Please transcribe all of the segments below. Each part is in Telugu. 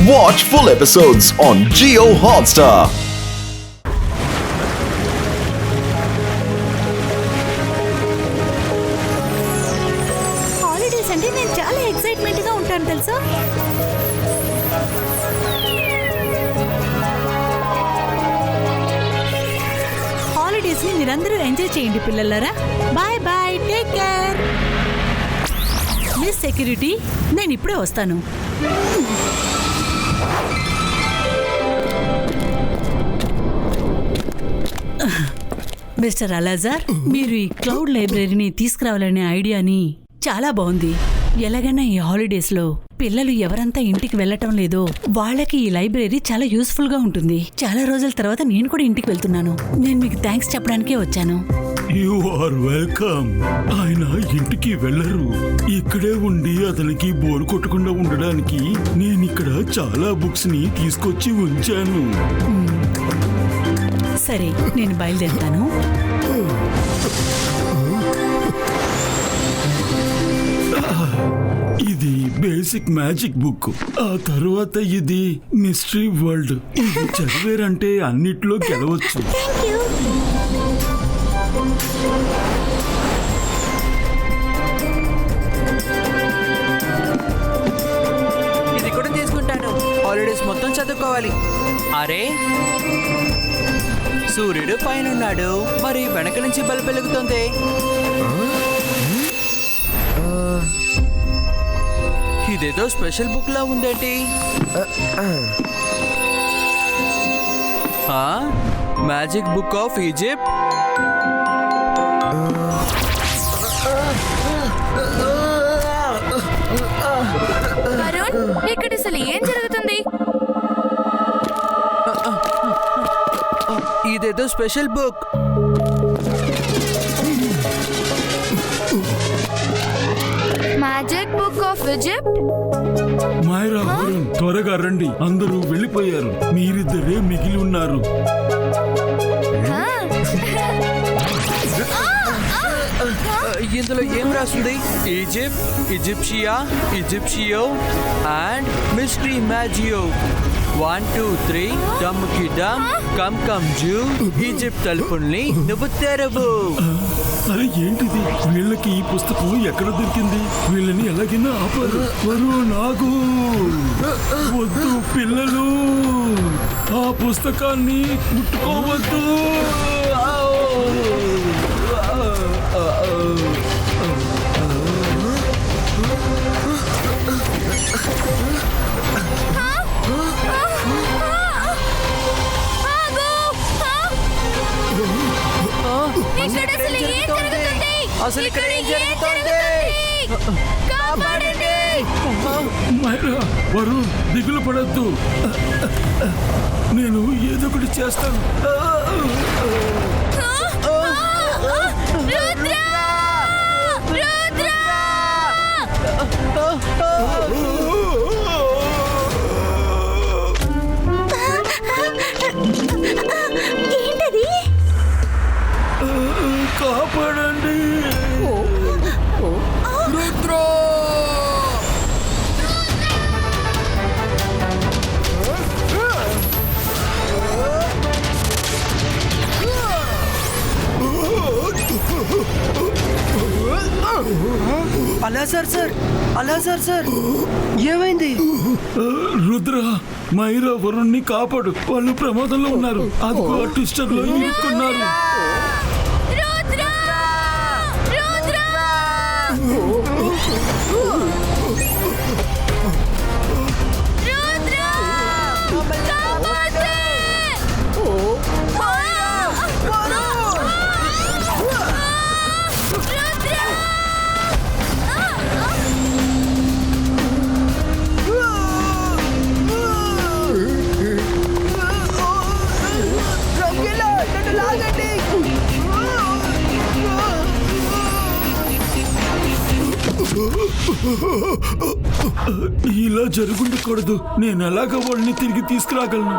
Watch full episodes on Jio Hotstar. Holidays అంటే నేను చాలా ఎక్సైట్మెంట్ గా ఉంటాను తెలుసా. హాలిడేస్ ని మీరందరూ ఎంజాయ్ చేయండి పిల్లలారా. Bye bye, take care. Miss security, నేను ఇప్పుడే వస్తాను. మిస్టర్ అలాజార్, మీరు ఈ క్లౌడ్ లైబ్రరీని తీసుకురావాలనే ఐడియాని చాలా బాగుంది. ఎలాగైనా ఈ హాలిడేస్ లో పిల్లలు ఎవరంతా ఇంటికి వెళ్ళటం లేదో వాళ్ళకి ఈ లైబ్రరీ చాలా యూస్ఫుల్ గా ఉంటుంది. చాలా రోజుల తర్వాత నేను కూడా ఇంటికి వెళ్తున్నాను. నేను మీకు థ్యాంక్స్ చెప్పడానికే వచ్చాను. You are welcome. ఆయన ఇంటికి వెళ్ళరు. ఇక్కడే ఉండి అతనికి బోరు కొట్టకుండా ఉండడానికి నేను ఇక్కడ చాలా బుక్స్ ని తీసుకొచ్చి ఉంచాను. సరే, నేను బయలుదేరుతాను. ఇది బేసిక్ మ్యాజిక్ బుక్. ఆ తర్వాత ఇది మిస్టరీ వరల్డ్. ఇది చదివారంటే అన్నిట్లో గెలవచ్చు. ఇది కూడా తీసుకుంటాను. హాలిడేస్ మొత్తం చదువుకోవాలి. అరే, సూర్యుడు పైన ఉన్నాడు, మరి వెనక నుంచి బల్బు వెలుగుతుంది. ఇదేదో స్పెషల్ బుక్ లా ఉందేంటి? Magic book of Egypt. Varun, ఇక్కడ అసలు ఏం జరుగుతుంది? ఇదేదో special book. Magic book of Egypt. Myra, Varun, త్వరగా రండి. అందరూ వెళ్ళిపోయారు. మీరిద్దరే మిగిలి ఉన్నారు. ఇందులో ఏం రాస్తుంది? ఈజిప్ట్, ఈజిప్షియా, ఈజిప్షియో అండ్ మిస్టరీ మ్యాజియో. 1 2 3 డమ్కి డమ్, కమ్ కమ్ జూ. ఈజిప్ట్ తలుపుల్ని నువ్వు తెరవు. అరే, ఏంటిది? వీళ్ళకి ఈ పుస్తకం ఎక్కడ దొరికింది? వీళ్ళని ఎలాగైనా ఆపరు. నాకు వద్దు. పిల్లలు ఆ పుస్తకాన్ని ముట్టుకోవద్దు. అసలు ఇక్కడ ఏం జరుగుతుంది? మైరా, వరుణ్, దిగులు పడద్దు. నేను ఏదో ఒకటి చేస్తాను. ఏంటది? కాపాడండి. అలాజార్ సార్, ఏమైంది? రుద్ర, మైరా, వరుణ్ణి కాపాడు. వాళ్ళు ప్రమాదంలో ఉన్నారు. అదిగో ట్విస్టర్ లో ఇరుక్కున్నారు. ఇలా జరుగుండకూడదు. నేను ఎలాగ వాళ్ళని తిరిగి తీసుకురాగలను?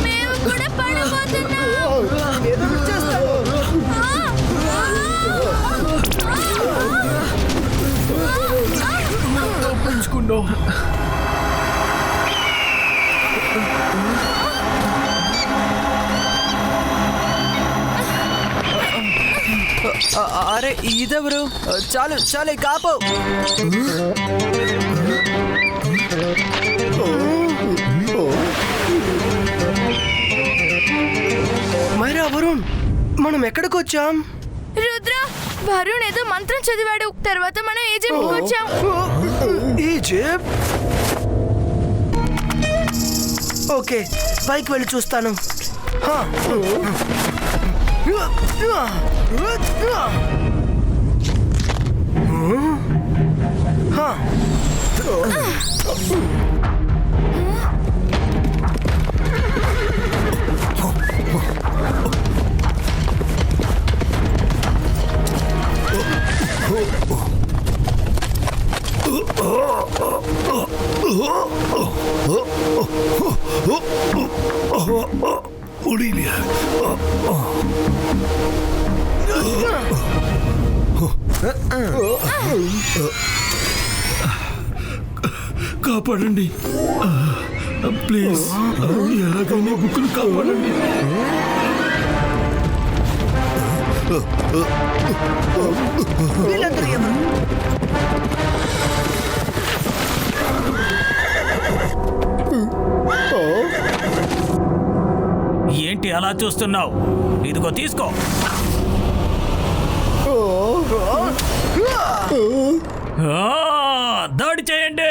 మేము కూడా పడిపోతున్నాం. నో. అరే ఇదెవరు? చాలు చాలు కాపు. మైరా, వరుణ్, మనం ఎక్కడికి వచ్చాం? రుద్ర, వరుణ్ ఏదో మంత్రం చదివాడు. తర్వాత మనం ఈజిప్ట్ వచ్చాం. ఈజిప్ట్? ఓకే, పైకి వెళ్ళి చూస్తాను. హా. హా. ఒలీవియా, కాపాడండి ప్లీజ్. ఎలాగైనా బుక్కులు కాపాడండి. వీళ్ళందరూ ఎవరు? ఏంటి అలా చూస్తున్నావు? ఇదిగో తీసుకో. దాడి చేయండి.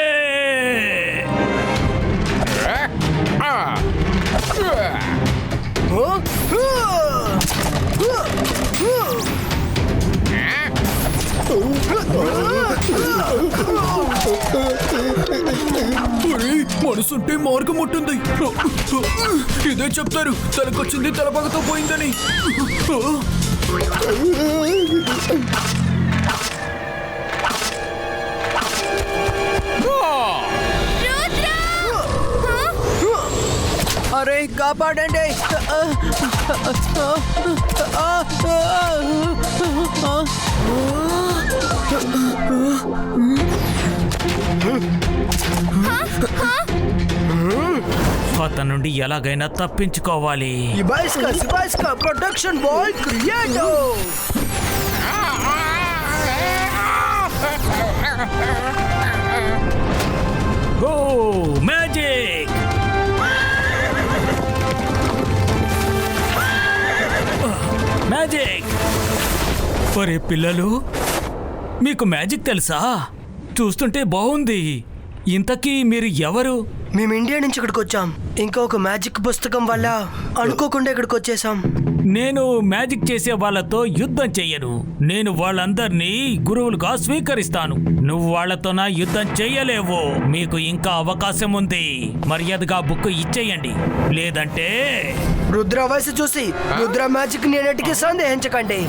మనసుంటే మార్గం ఉంటుంది. ఇదే చెప్తారు, తనకొచ్చింది తలపగతో పోయిందని. అరే కాపాడండి. అతని నుండి ఎలాగైనా తప్పించుకోవాలి. ఇబాయిస్కా ప్రొటెక్షన్ బాల్ క్రియేటో. ఓ మ్యాజిక్! మ్యాజిక్! ఒరే పిల్లలు, మీకు మ్యాజిక్ తెలుసా? చూస్తుంటే బాగుంది. ఇంతకీ మీరు ఎవరు? మేము ఇండియా నుంచి ఇక్కడికి వచ్చాం. ఇంకా ఒక మ్యాజిక్ పుస్తకం వల్ల అనుకోకుండా ఇక్కడికి వచ్చేసాం. నేను మ్యాజిక్ చేసే వాళ్ళతో యుద్ధం చెయ్యను. నేను వాళ్ళందరినీ గురువులుగా స్వీకరిస్తాను. నువ్వు వాళ్ళతో నా యుద్ధం చెయ్యలేవు. మీకు ఇంకా అవకాశం ఉంది. మర్యాదగా బుక్ ఇచ్చేయండి, లేదంటే రుద్ర వయసు చూసి రుద్ర మ్యాజిక్ నేనటికి సందేహించకండి.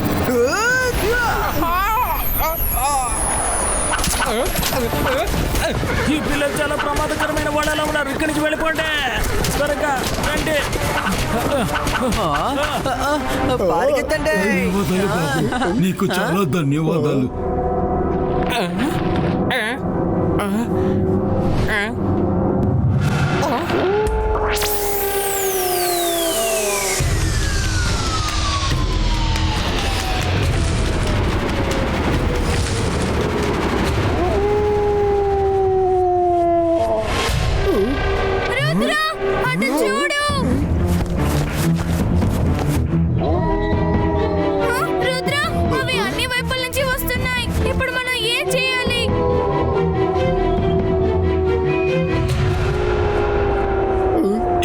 ఈ పిల్లలు చాలా ప్రమాదకరమైన వాళ్ళలా ఉన్నారు. ఇక్కడి నుంచి వెళ్ళిపోండి, త్వరగా రండి. పరిగెత్తండి. ధన్యవాదాలు బాబు, నీకు చాలా ధన్యవాదాలు. రుద్ర, అటు చూడు. రుద్ర, అవి అన్ని వైపుల నుంచి వస్తున్నాయి. ఇప్పుడు మనం ఏం చేయాలి?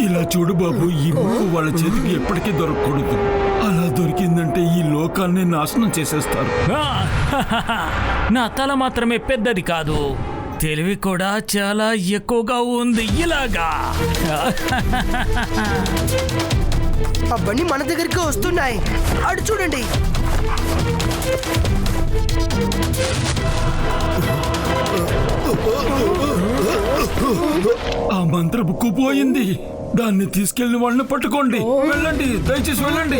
ఇలా చూడు బాబు, ఈ బుక్ వాళ్ళ చేతికి ఎప్పటికీ దొరకకూడదు. అలా దొరికిందంటే ఈ లోకాన్ని నాశనం చేసేస్తారు. నా తల మాత్రమే పెద్దది కాదు, తెలివి కూడా చాలా ఎక్కువగా ఉంది. ఇలాగా అవన్నీ మన దగ్గరికి వస్తున్నాయి. అటు చూడండి. ఆ మంత్ర బుక్ పోయింది. దాన్ని తీసుకెళ్లిన వాళ్ళని పట్టుకోండి. వెళ్ళండి, దయచేసి వెళ్ళండి.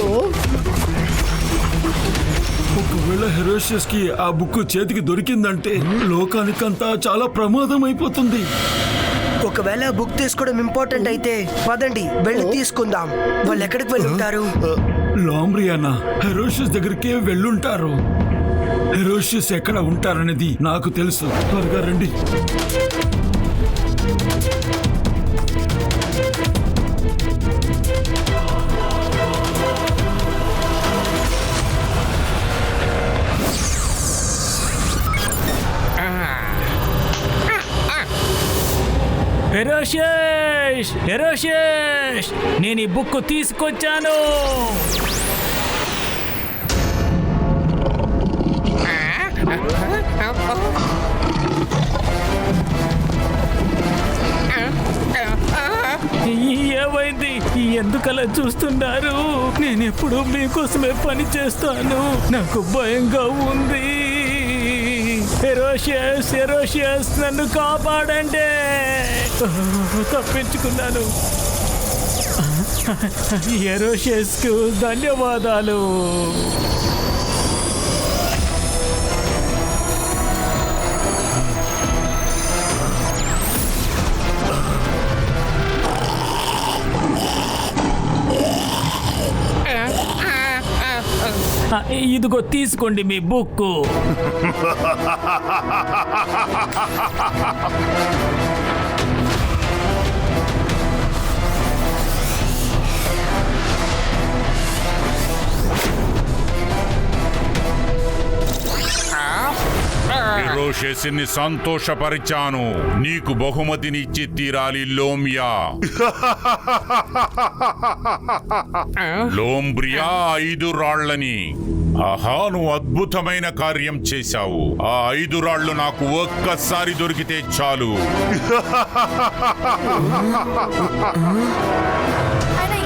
ఒకవేళ హెరోషియస్ కి ఆ బుక్ చేతికి దొరికిందంటే లోకానికంతా చాలా ప్రమాదం అయిపోతుంది. ఒకవేళ బుక్ తీసుకోవడం ఇంపార్టెంట్ అయితే పదండి వెళ్ళి తీసుకుందాం. వాళ్ళు ఎక్కడికి వెళ్ళి ఉంటారు? లాంబ్రియానా హెరోషియస్ దగ్గరికే వెళ్ళుంటారు. హెరోషియస్ ఎక్కడ ఉంటారనేది నాకు తెలుసు. త్వరగా రండి. హెరోషియస్, హెరోషియస్, నేను ఈ బుక్ తీసుకొచ్చాను. ఏమైంది? ఎందుకలా చూస్తున్నారు? నేను ఎప్పుడు మీకోసమే పని చేస్తాను. నాకు భయంగా ఉంది. హెరోషియస్, హెరోషియస్, నన్ను కాపాడండి. తప్పించుకున్నాను. హెరోషియస్ కు ధన్యవాదాలు. ఇదిగో తీసుకోండి మీ బుక్. హెరోషియస్ని సంతోషపరిచాను. నీకు బహుమతినిచ్చి తీరాలి లోమియా. లోంబ్రియా 5 రాళ్లని. ఆహా, నువ్వు అద్భుతమైన కార్యం చేశావు. ఆ 5 రాళ్లు నాకు ఒక్కసారి దొరికితే చాలు.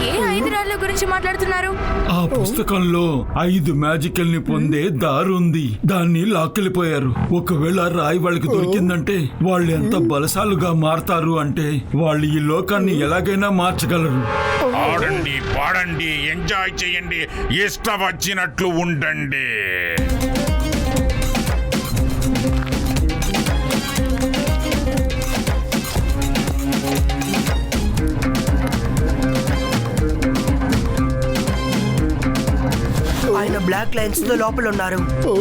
ఏ 5 రాళ్ళ గురించి మాట్లాడుతున్నారు? ఆ పుస్తకంలో 5 మ్యాజికల్ ని పొందే దారుంది. దాన్ని లాక్కెళ్ళిపోయారు. ఒకవేళ రాయి వాళ్ళకి దొరికిందంటే వాళ్ళు ఎంత బలశాలుగా మారతారు అంటే వాళ్ళు ఈ లోకాన్ని ఎలాగైనా మార్చగలరు. ఆడండి, పాడండి, ఎంజాయ్ చేయండి, ఇష్టం వచ్చినట్లు ఉండండి. ఆయన బ్లాక్ లైన్స్ తో లోపల ఉన్నారు.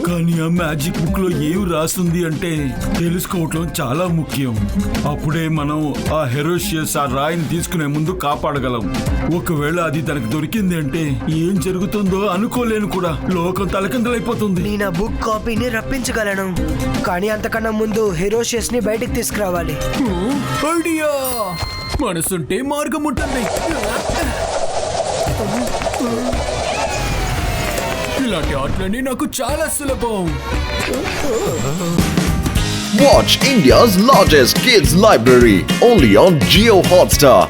కానీ ఆ మ్యాజిక్ బుక్ లో ఏం రాసింది అంటే తెలుసుకోవటం చాలా ముఖ్యం. అప్పుడే మనం ఆ హెరోషియస్ ఆ రాయిని తీసుకునే ముందు కాపాడగలం. ఒకవేళ అది తనకు దొరికింది అంటే ఏం జరుగుతుందో అనుకోలేను కూడా. లోకం తలకిందలైపోతుంది. నేను ఆ బుక్ కాపీని రప్పించగలను, కానీ అంతకన్నా ముందు హెరోషియస్ ని బయటికి తీసుకురావాలి. ఐడియా! మనసుంటే మార్గం ఉంటుంది. ఇలాంటి ఆటలన్నీ నాకు చాలా సులభం. Watch India's largest kids library only on Jio Hotstar.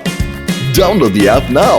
Download the app now.